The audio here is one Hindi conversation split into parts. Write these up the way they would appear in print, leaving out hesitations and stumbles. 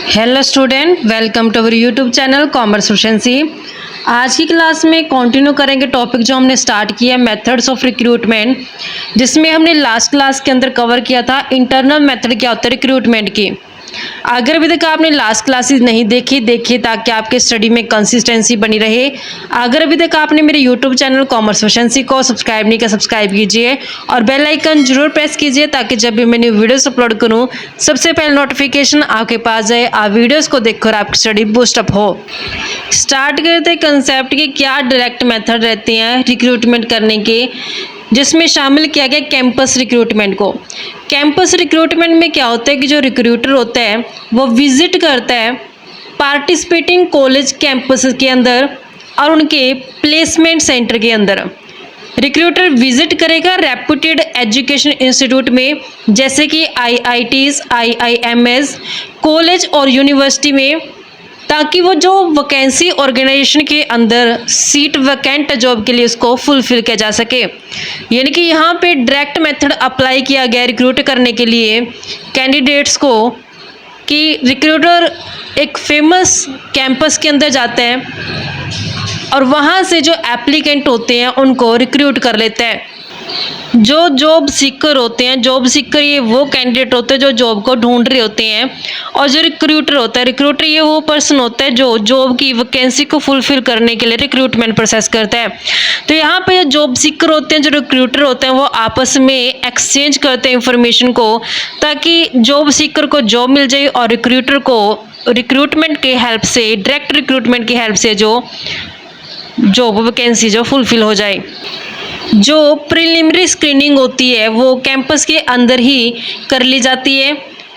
Hello student, welcome to our YouTube channel commerce proficiency. आज की क्लास में कंटिन्यू करेंगे टॉपिक जो हमने स्टार्ट किया मेथड्स ऑफ रिक्रूटमेंट, जिसमें हमने लास्ट क्लास के अंदर कवर किया था इंटरनल मेथड क्या होता है रिक्रूटमेंट की। अगर अभी तक आपने लास्ट क्लासेस नहीं देखी ताकि आपके स्टडी में कंसिस्टेंसी बनी रहे। अगर अभी तक आपने मेरे यूट्यूब चैनल कॉमर्स प्रोफिशिएंसी को सब्सक्राइब नहीं किया, सब्सक्राइब कीजिए और बेल आइकन जरूर प्रेस कीजिए ताकि जब भी मैं न्यू वीडियोस अपलोड करूं सबसे पहले नोटिफिकेशन आपके पास जाए। आप वीडियोस को देखकर आपकी स्टडी बूस्टअप हो। स्टार्ट करते कंसेप्ट के क्या डायरेक्ट मेथड रहते हैं रिक्रूटमेंट करने के, जिसमें शामिल किया गया कैंपस रिक्रूटमेंट को। कैंपस रिक्रूटमेंट में क्या होता है कि जो रिक्रूटर होता है वो विजिट करता है पार्टिसिपेटिंग कॉलेज कैंपस के अंदर और उनके प्लेसमेंट सेंटर के अंदर। रिक्रूटर विजिट करेगा रेप्यूटेड एजुकेशन इंस्टीट्यूट में, जैसे कि IITs, IIMs, कॉलेज और यूनिवर्सिटी में, ताकि वो जो वैकेंसी ऑर्गेनाइजेशन के अंदर सीट वैकेंट जॉब के लिए उसको फुलफिल किया जा सके। यानी कि यहाँ पे डायरेक्ट मेथड अप्लाई किया गया रिक्रूट करने के लिए कैंडिडेट्स को, कि रिक्रूटर एक फेमस कैंपस के अंदर जाते हैं और वहाँ से जो एप्लीकेंट होते हैं उनको रिक्रूट कर लेते हैं। जो जॉब सीकर होते हैं, जॉब सीकर ये वो कैंडिडेट होते हैं जो जॉब को ढूंढ रहे होते हैं, और जो रिक्रूटर होता है, रिक्रूटर ये वो पर्सन होता है जो जॉब की वैकेंसी को फुलफिल करने के लिए रिक्रूटमेंट प्रोसेस करता है। तो यहाँ पे जो जॉब सीकर होते हैं, जो रिक्रूटर होते हैं, वो आपस में एक्सचेंज करते हैं इंफॉर्मेशन को, ताकि जॉब सीकर को जॉब मिल जाए और रिक्रूटर को रिक्रूटमेंट के हेल्प से, डायरेक्ट रिक्रूटमेंट की हेल्प से जो जॉब वैकेंसी जो फुलफिल हो जाए। जो प्रिलिमिनरी स्क्रीनिंग होती है वो कैंपस के अंदर ही कर ली जाती है,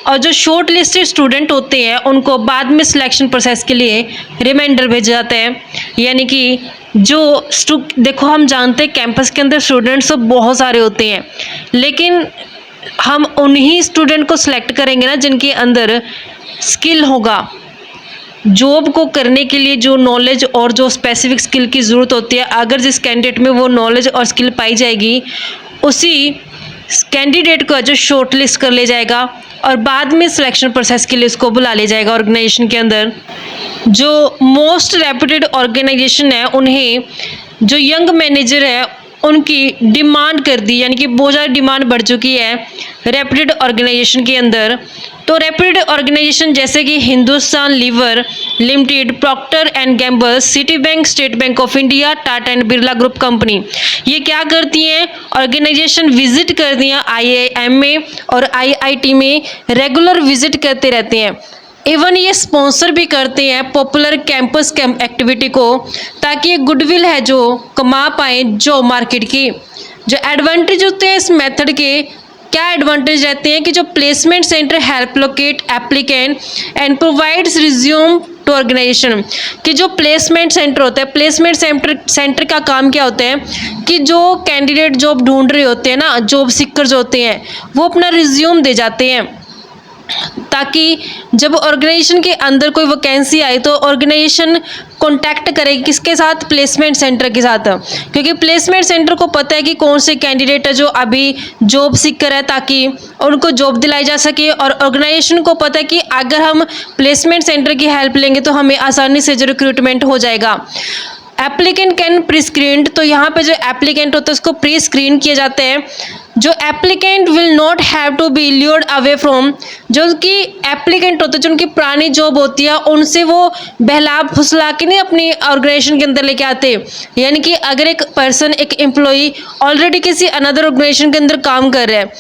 और जो शॉर्ट लिस्टेड स्टूडेंट होते हैं उनको बाद में सिलेक्शन प्रोसेस के लिए रिमाइंडर भेजा जाता है। यानी कि जो देखो, हम जानते हैं कैंपस के अंदर स्टूडेंट्स तो बहुत सारे होते हैं, लेकिन हम उन्हीं स्टूडेंट को सिलेक्ट करेंगे ना जिनके अंदर स्किल होगा। जॉब को करने के लिए जो नॉलेज और जो स्पेसिफिक स्किल की ज़रूरत होती है, अगर जिस कैंडिडेट में वो नॉलेज और स्किल पाई जाएगी, उसी कैंडिडेट को जो शॉर्ट लिस्ट कर लिया जाएगा और बाद में सिलेक्शन प्रोसेस के लिए उसको बुला लिया जाएगा ऑर्गेनाइजेशन के अंदर। जो मोस्ट रेप्यूटेड ऑर्गेनाइजेशन है, उन्हें जो यंग मैनेजर है उनकी डिमांड कर दी, यानी कि बहुत ज़्यादा डिमांड बढ़ चुकी है रेप्यूटेड ऑर्गेनाइजेशन के अंदर। तो रेप्यूटेड ऑर्गेनाइजेशन जैसे कि Hindustan Lever limited, Procter and Gamble, Citibank, state bank of India, Tata and Birla group company, ये क्या करती हैं? ऑर्गेनाइजेशन विजिट करती हैं IIM में और IIT में, रेगुलर विजिट करते रहते हैं। इवन ये स्पॉन्सर भी करते हैं पॉपुलर कैंपस एक्टिविटी को, ताकि ये गुडविल है जो कमा पाएँ जॉब मार्केट की। जो एडवांटेज होते हैं इस मेथड के, क्या एडवांटेज रहते हैं कि जो placement centre help locate applicant and provides resume to organisation, कि जो प्लेसमेंट सेंटर होता है, प्लेसमेंट सेंटर का काम क्या होता है कि जो कैंडिडेट जॉब ढूंढ रहे होते हैं ना, जॉब सीकर्स होते हैं, वो अपना रिज्यूम दे जाते हैं, ताकि जब ऑर्गेनाइजेशन के अंदर कोई वैकेंसी आए तो ऑर्गेनाइजेशन कांटेक्ट करेगी किसके साथ? प्लेसमेंट सेंटर के साथ, क्योंकि प्लेसमेंट सेंटर को पता है कि कौन से कैंडिडेट है जो अभी जॉब सीकर है, ताकि उनको जॉब दिलाई जा सके। और ऑर्गेनाइजेशन को पता है कि अगर हम प्लेसमेंट सेंटर की हेल्प लेंगे तो हमें आसानी से जो रिक्रूटमेंट हो जाएगा। एप्लीकेंट कैन प्री स्क्रीन्ड, तो यहाँ पे जो एप्लीकेंट होता है उसको प्री स्क्रीन किए जाते हैं। जो applicant will not have to be lured away from, जो कि एप्लीकेंट होते हैं जो उनकी पुरानी जॉब होती है उनसे वो बहला फुसला के नहीं अपनी ऑर्गेनाइजेशन के अंदर लेके आते। यानी कि अगर एक पर्सन, एक एम्प्लॉई ऑलरेडी किसी अनदर ऑर्गेनाइजेशन के अंदर काम कर रहा है,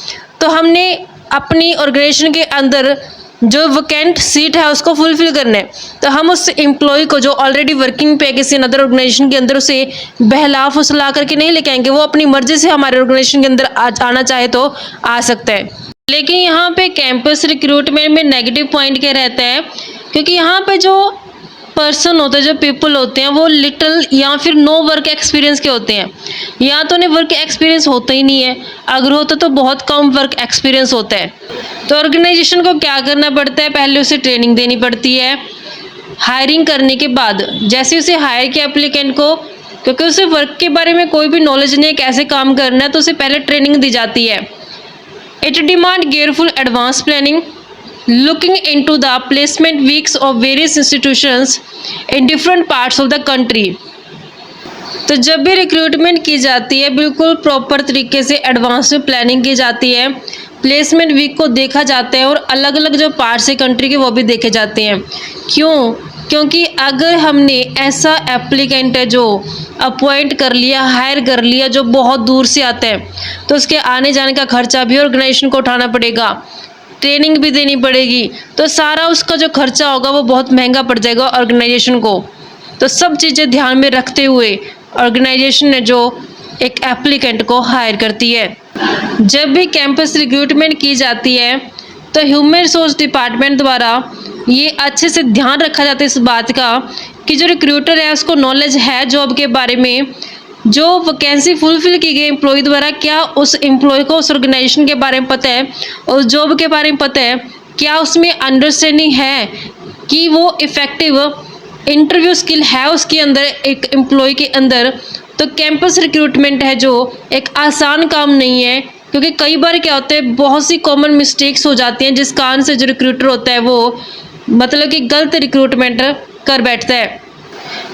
तो हमने अपनी ऑर्गेनाइजेशन के अंदर जो वैकेंट सीट है उसको फुलफिल करना है, तो हम उस एम्प्लॉय को जो ऑलरेडी वर्किंग पे किसी अदर ऑर्गेनाइजेशन के अंदर उसे बहला फुसला करके नहीं लेके आएंगे। वो अपनी मर्जी से हमारे ऑर्गेनाइजेशन के अंदर आना चाहे तो आ सकता है। लेकिन यहाँ पे कैंपस रिक्रूटमेंट में नेगेटिव पॉइंट क्या रहता है, क्योंकि यहाँ पे जो पर्सन होते हैं, जो पीपल होते हैं, वो लिटिल या फिर नो वर्क एक्सपीरियंस के होते हैं, या तो उन्हें वर्क एक्सपीरियंस होता ही नहीं है, अगर होता तो बहुत कम वर्क एक्सपीरियंस होता है। तो ऑर्गेनाइजेशन को क्या करना पड़ता है? पहले उसे ट्रेनिंग देनी पड़ती है। हायरिंग करने के बाद जैसे उसे हायर किया एप्लीकेंट को, क्योंकि उसे वर्क के बारे में कोई भी नॉलेज नहीं है, कैसे काम करना है, तो उसे पहले ट्रेनिंग दी जाती है। It demand careful advance planning, looking into the placement weeks of various institutions in different parts of the country। तो जब भी रिक्रूटमेंट की जाती है बिल्कुल प्रॉपर तरीके से एडवांस में प्लानिंग की जाती है, प्लेसमेंट वीक को देखा जाता है और अलग अलग जो पार्ट्स है कंट्री के वो भी देखे जाते हैं। क्यों? क्योंकि अगर हमने ऐसा एप्लीकेंट है जो अपॉइंट कर लिया, हायर कर लिया, जो बहुत दूर से आता है, तो उसके आने जाने का खर्चा भी ऑर्गेनाइजेशन को उठाना पड़ेगा, ट्रेनिंग भी देनी पड़ेगी, तो सारा उसका जो खर्चा होगा वो बहुत महंगा पड़ जाएगा ऑर्गेनाइजेशन को। तो सब चीज़ें ध्यान में रखते हुए ऑर्गेनाइजेशन ने जो एक एप्लीकेंट को हायर करती है। जब भी कैंपस रिक्रूटमेंट की जाती है तो ह्यूमन रिसोर्स डिपार्टमेंट द्वारा ये अच्छे से ध्यान रखा जाता है इस बात का कि जो रिक्रूटर है उसको नॉलेज है जॉब के बारे में, जो वैकेंसी फुलफिल की गई एम्प्लॉय द्वारा क्या उस एम्प्लॉय को उस ऑर्गेनाइजेशन के बारे में पता है, उस जॉब के बारे में पता है, क्या उसमें अंडरस्टैंडिंग है कि वो इफ़ेक्टिव इंटरव्यू स्किल है उसके अंदर, एक एम्प्लॉय के अंदर। तो कैंपस रिक्रूटमेंट है जो एक आसान काम नहीं है, क्योंकि कई बार क्या होता है बहुत सी कॉमन मिस्टेक्स हो जाती हैं जिस कारण से जो रिक्रूटर होता है वो मतलब कि गलत रिक्रूटमेंट कर बैठता है।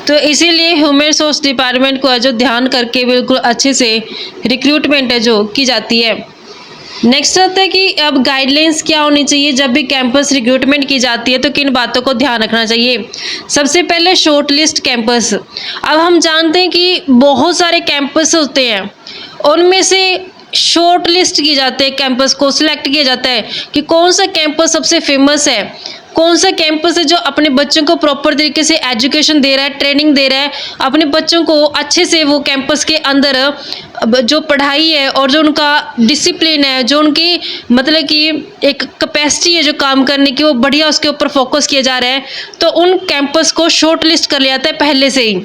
तो इसीलिए ह्यूमन रिसोर्स डिपार्टमेंट को है जो ध्यान करके बिल्कुल अच्छे से रिक्रूटमेंट है जो की जाती है। नेक्स्ट आता है कि अब गाइडलाइंस क्या होनी चाहिए जब भी कैंपस रिक्रूटमेंट की जाती है, तो किन बातों को ध्यान रखना चाहिए। सबसे पहले शॉर्ट लिस्ट कैंपस। अब हम जानते हैं कि बहुत सारे कैंपस होते हैं, उनमें से शॉर्ट लिस्ट की जाती है, कैंपस को सिलेक्ट किया जाता है कि कौन सा कैंपस सबसे फेमस है, कौन सा कैंपस है जो अपने बच्चों को प्रॉपर तरीके से एजुकेशन दे रहा है, ट्रेनिंग दे रहा है, अपने बच्चों को अच्छे से वो कैंपस के अंदर जो पढ़ाई है और जो उनका डिसिप्लिन है, जो उनकी मतलब कि एक कैपेसिटी है जो काम करने की, वो बढ़िया उसके ऊपर फोकस किया जा रहा है। तो उन कैंपस को शॉर्ट लिस्ट कर लिया जाता है पहले से ही,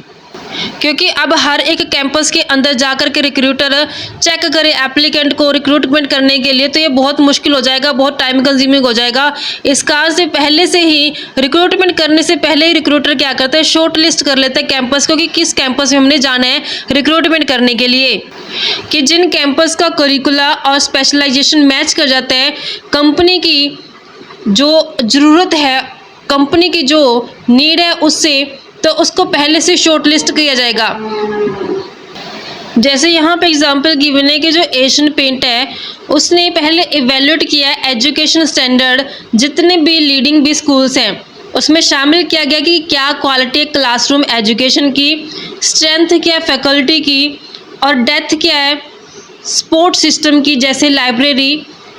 क्योंकि अब हर एक कैंपस के अंदर जाकर के रिक्रूटर चेक करे एप्लीकेंट को रिक्रूटमेंट करने के लिए, तो ये बहुत मुश्किल हो जाएगा, बहुत टाइम कंज्यूमिंग हो जाएगा। इस कारण से पहले से ही रिक्रूटमेंट करने से पहले ही रिक्रूटर क्या करता है, शॉर्ट लिस्ट कर लेता है कैंपस को कि किस कैंपस में हमने जाना है रिक्रूटमेंट करने के लिए, कि जिन कैंपस का करिकुला और स्पेशलाइजेशन मैच कर जाता है कंपनी की जो ज़रूरत है, कंपनी की जो नीड है उससे, तो उसको पहले से शॉर्ट लिस्ट किया जाएगा। जैसे यहाँ पे एग्जांपल गिवन है कि जो एशियन पेंट है उसने पहले इवेल्युएट किया है एजुकेशन स्टैंडर्ड जितने भी लीडिंग भी स्कूल्स हैं, उसमें शामिल किया गया कि क्या क्वालिटी है क्लासरूम एजुकेशन की, स्ट्रेंथ क्या है फैकल्टी की, और डेप्थ क्या है स्पोर्ट सिस्टम की, जैसे लाइब्रेरी,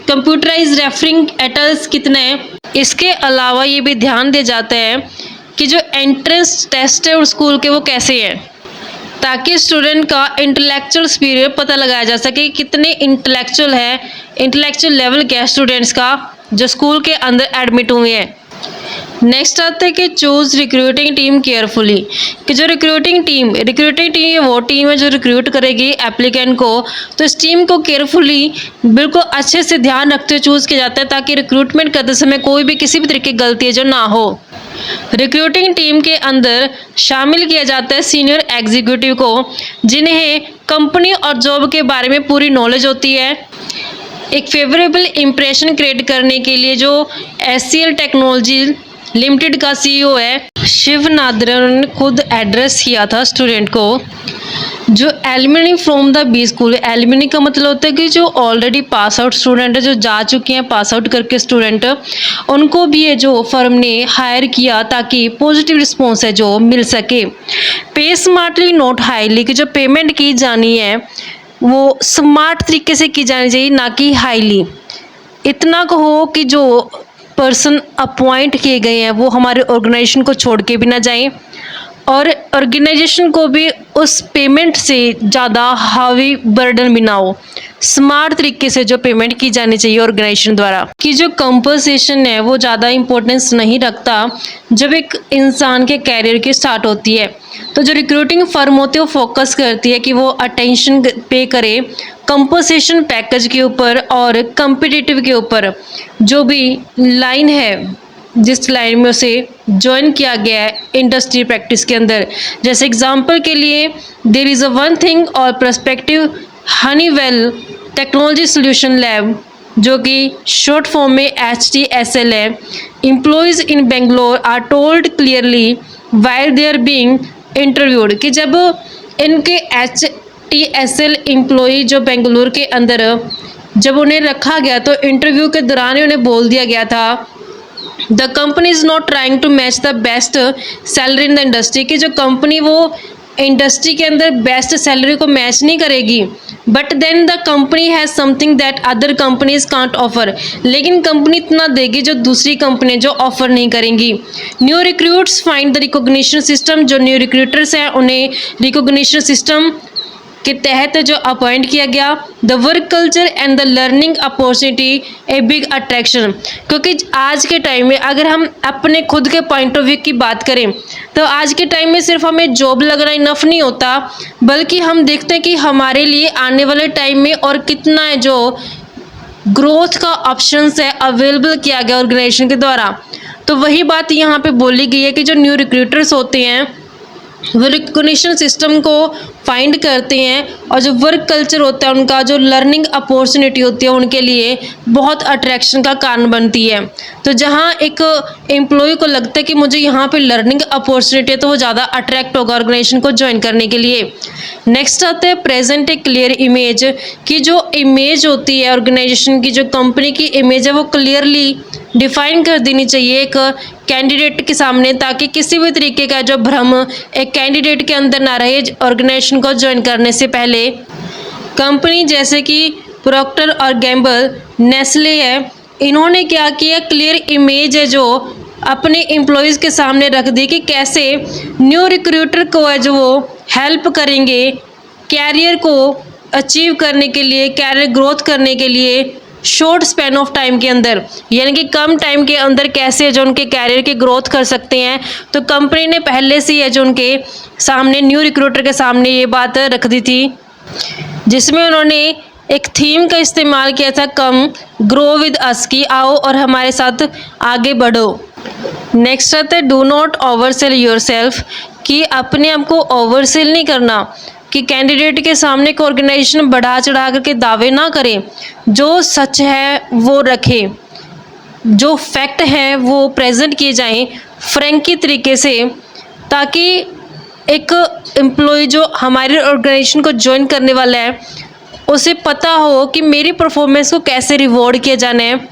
कंप्यूटराइज रेफरिंग एटल्स कितने हैं। इसके अलावा ये भी ध्यान दिया जाता है कि जो एंट्रेंस टेस्ट है उस स्कूल के वो कैसे हैं, ताकि स्टूडेंट का इंटेलेक्चुअल स्पीरियर पता लगाया जा सके कितने इंटेलेक्चुअल है, इंटेलेक्चुअल लेवल क्या है स्टूडेंट्स का जो स्कूल के अंदर एडमिट हुए हैं। नेक्स्ट आता है कि चूज़ रिक्रूटिंग टीम केयरफुली, कि जो रिक्रूटिंग टीम ये वो टीम है जो रिक्रूट करेगी एप्लीकेंट को, तो इस टीम को केयरफुली बिल्कुल अच्छे से ध्यान रखते हुए चूज़ किया जाता है ताकि रिक्रूटमेंट करते समय कोई भी किसी भी तरीके की गलती है जो ना हो। रिक्रूटिंग टीम के अंदर शामिल किया जाता है सीनियर एग्जीक्यूटिव को, जिन्हें कंपनी और जॉब के बारे में पूरी नॉलेज होती है। एक फेवरेबल इम्प्रेशन क्रिएट करने के लिए जो HCL टेक्नोलॉजी लिमिटेड का CEO है शिव नादरन ने खुद एड्रेस किया था स्टूडेंट को। जो alumni from the B school, alumni का मतलब होता है कि जो ऑलरेडी पास आउट स्टूडेंट है, जो जा चुके हैं पास आउट करके स्टूडेंट, उनको भी ये जो फर्म ने हायर किया ताकि पॉजिटिव रिस्पॉन्स है जो मिल सके। पे स्मार्टली नॉट हाईली, कि जो पेमेंट की जानी है वो स्मार्ट तरीके से की जानी चाहिए, ना कि हाईली। इतना कहो कि जो पर्सन अपॉइंट किए गए हैं वो हमारे ऑर्गेनाइजेशन को छोड़ के भी ना जाएं, और ऑर्गेनाइजेशन को भी उस पेमेंट से ज़्यादा हावी बर्डन भी ना हो। स्मार्ट तरीके से जो पेमेंट की जानी चाहिए ऑर्गेनाइजेशन द्वारा, कि जो कंपनसेशन है वो ज़्यादा इम्पोर्टेंस नहीं रखता जब एक इंसान के कैरियर की स्टार्ट होती है। तो जो रिक्रूटिंग फर्म होती है वो फोकस करती है कि वो अटेंशन पे करे कंपनसेशन पैकेज के ऊपर और कम्पिटिटिव के ऊपर। जो भी लाइन है जिस लाइन में उसे ज्वाइन किया गया है इंडस्ट्री प्रैक्टिस के अंदर, जैसे एग्जांपल के लिए there is a one thing और perspective Honeywell technology solution lab जो कि शॉर्ट फॉर्म में HTSL है। Employees in Bangalore are told clearly while they are being interviewed, कि जब इनके HTSL एम्प्लॉय जो बेंगलुरु के अंदर जब उन्हें रखा गया तो इंटरव्यू के दौरान ही उन्हें बोल दिया गया था the company is not trying to match the best salary in the industry, कि जो कंपनी वो इंडस्ट्री के अंदर बेस्ट सैलरी को मैच नहीं करेगी, but then the company has something that other companies can't offer, लेकिन कंपनी इतना देगी जो दूसरी कंपनी जो ऑफर नहीं करेंगी। New recruits find the recognition system, जो न्यू रिक्रूटर्स हैं उन्हें रिकॉग्निशन सिस्टम के तहत जो अपॉइंट किया गया। The work culture and the learning opportunity a big attraction, क्योंकि आज के टाइम में अगर हम अपने खुद के पॉइंट ऑफ व्यू की बात करें तो आज के टाइम में सिर्फ हमें जॉब लगना इनफ नहीं होता, बल्कि हम देखते हैं कि हमारे लिए आने वाले टाइम में और कितना है जो ग्रोथ का ऑप्शंस है अवेलेबल किया गया ऑर्गेनाइजेशन के द्वारा। तो वही बात यहाँ पे बोली गई है कि जो न्यू रिक्रूटर्स होते हैं वो रिकॉग्निशन सिस्टम को फाइंड करते हैं और जो वर्क कल्चर होता है उनका, जो लर्निंग अपॉर्चुनिटी होती है उनके लिए बहुत अट्रैक्शन का कारण बनती है। तो जहाँ एक एम्प्लॉय को लगता है कि मुझे यहाँ पे लर्निंग अपॉर्चुनिटी है तो वो ज़्यादा अट्रैक्ट होगा ऑर्गेनाइजेशन को ज्वाइन करने के लिए। नेक्स्ट आता है प्रेजेंट ए क्लियर इमेज, की जो इमेज होती है ऑर्गेनाइजेशन की, जो कंपनी की इमेज है वो क्लियरली डिफाइन कर देनी चाहिए एक कैंडिडेट के सामने, ताकि किसी भी तरीके का जो भ्रम एक कैंडिडेट के अंदर ना रहे ऑर्गेनाइजेशन को ज्वाइन करने से पहले। कंपनी जैसे कि प्रॉक्टर और गैम्बल, नेस्ले है, इन्होंने क्या किया, क्लियर इमेज है जो अपने एम्प्लॉयज़ के सामने रख दी कि कैसे न्यू रिक्रूटर को है जो वो हेल्प करेंगे कैरियर को अचीव करने के लिए, कैरियर ग्रोथ करने के लिए शॉर्ट स्पैन ऑफ टाइम के अंदर, यानी कि कम टाइम के अंदर कैसे जो उनके कैरियर की ग्रोथ कर सकते हैं। तो कंपनी ने पहले से है जो उनके सामने न्यू रिक्रूटर के सामने ये बात रख दी थी, जिसमें उन्होंने एक थीम का इस्तेमाल किया था, कम ग्रो विद अस, की आओ और हमारे साथ आगे बढ़ो। नेक्स्ट आता है डू नॉट ओवरसेल योरसेल्फ, कि अपने आप को ओवरसेल नहीं करना, कि कैंडिडेट के सामने एक ऑर्गेनाइजेशन बढ़ा चढ़ा करके दावे ना करें, जो सच है वो रखें, जो फैक्ट है वो प्रेजेंट किए जाएं फ्रैंकी तरीके से, ताकि एक एम्प्लॉय जो हमारे ऑर्गेनाइजेशन को ज्वाइन करने वाला है उसे पता हो कि मेरी परफॉर्मेंस को कैसे रिवॉर्ड किया जाना है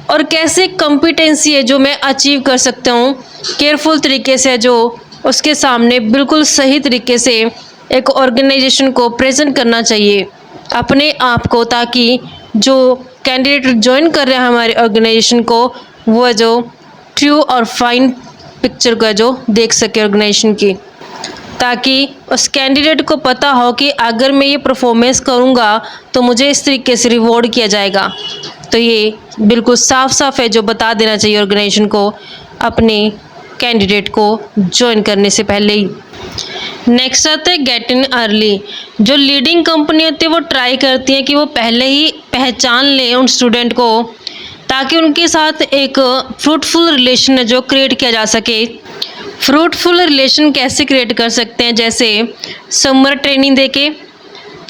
और कैसे कॉम्पिटेंसी है जो मैं अचीव कर सकता हूँ केयरफुल तरीके से, जो उसके सामने बिल्कुल सही तरीके से एक ऑर्गेनाइजेशन को प्रेजेंट करना चाहिए अपने आप को, ताकि जो कैंडिडेट ज्वाइन कर रहे हैं हमारे ऑर्गेनाइजेशन को वो जो ट्रू और फाइन पिक्चर का जो देख सके ऑर्गेनाइजेशन की, ताकि उस कैंडिडेट को पता हो कि अगर मैं ये परफॉर्मेंस करूँगा तो मुझे इस तरीके से रिवॉर्ड किया जाएगा। तो ये बिल्कुल साफ साफ है जो बता देना चाहिए ऑर्गेनाइजेशन को अपने कैंडिडेट को ज्वाइन करने से पहले ही। नेक्स्ट आता है गेट इन अर्ली, जो लीडिंग कंपनी होती है वो ट्राई करती है कि वो पहले ही पहचान ले उन स्टूडेंट को, ताकि उनके साथ एक फ्रूटफुल रिलेशन है जो क्रिएट किया जा सके। फ्रूटफुल रिलेशन कैसे क्रिएट कर सकते हैं, जैसे समर ट्रेनिंग देके,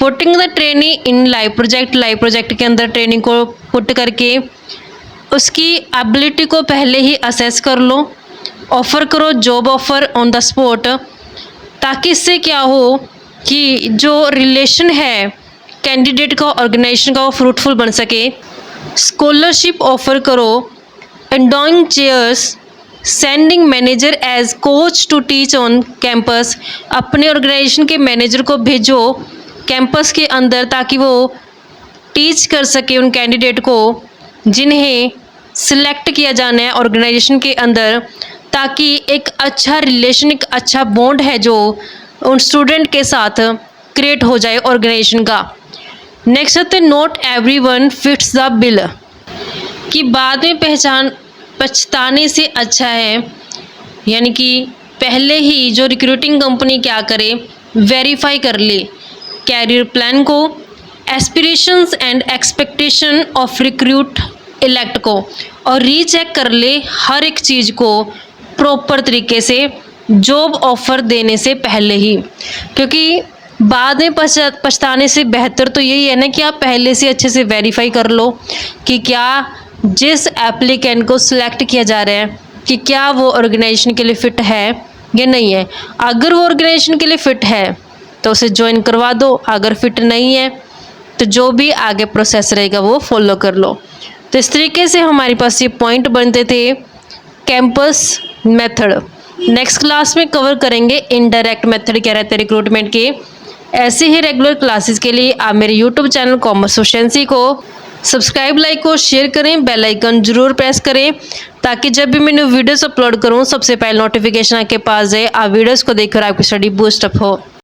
putting the training in live project के अंदर ट्रेनिंग को पुट करके उसकी एबिलिटी को पहले ही असेस कर लो, ऑफ़र करो job offer on the spot, ताकि इससे क्या हो कि जो रिलेशन है कैंडिडेट का ऑर्गेनाइजेशन का वो फ्रूटफुल बन सके। स्कॉलरशिप ऑफ़र करो, endowing chairs, sending manager as coach to teach on campus, अपने ऑर्गेनाइजेशन के मैनेजर को भेजो कैंपस के अंदर ताकि वो टीच कर सके उन कैंडिडेट को जिन्हें सिलेक्ट किया जाना है ऑर्गेनाइजेशन के अंदर, ताकि एक अच्छा रिलेशन, एक अच्छा बॉन्ड है जो उन स्टूडेंट के साथ क्रिएट हो जाए ऑर्गेनाइजेशन का। नेक्स्ट है not everyone fits the bill, कि बाद में पछताने से अच्छा है, यानी कि पहले ही जो रिक्रूटिंग कंपनी क्या करे, वेरीफाई कर ले कैरियर प्लान को, aspirations and expectation of recruit elect को, और रीचेक कर ले हर एक चीज़ को प्रॉपर तरीके से जॉब ऑफ़र देने से पहले ही, क्योंकि बाद में पछताने से बेहतर तो यही है ना कि आप पहले से अच्छे से वेरीफाई कर लो कि क्या जिस एप्लीकेंट को सिलेक्ट किया जा रहा है कि क्या वो ऑर्गेनाइजेशन के लिए फ़िट है या नहीं है। अगर वो ऑर्गेनाइजेशन के लिए फ़िट है तो उसे ज्वाइन करवा दो, अगर फिट नहीं है तो जो भी आगे प्रोसेस रहेगा वो फॉलो कर लो। तो इस तरीके से हमारे पास ये पॉइंट बनते थे कैंपस मेथड। नेक्स्ट क्लास में कवर करेंगे इनडायरेक्ट मेथड क्या रहते हैं रिक्रूटमेंट के। ऐसे ही रेगुलर क्लासेस के लिए आप मेरे यूट्यूब चैनल कॉमर्स प्रोफिशिएंसी को सब्सक्राइब, लाइक और शेयर करें, बेल आइकन जरूर प्रेस करें ताकि जब भी मैंने वीडियोस अपलोड करूं सबसे पहले नोटिफिकेशन आपके पास जाए, आप वीडियोस को देखकर आपकी स्टडी बूस्ट अप हो।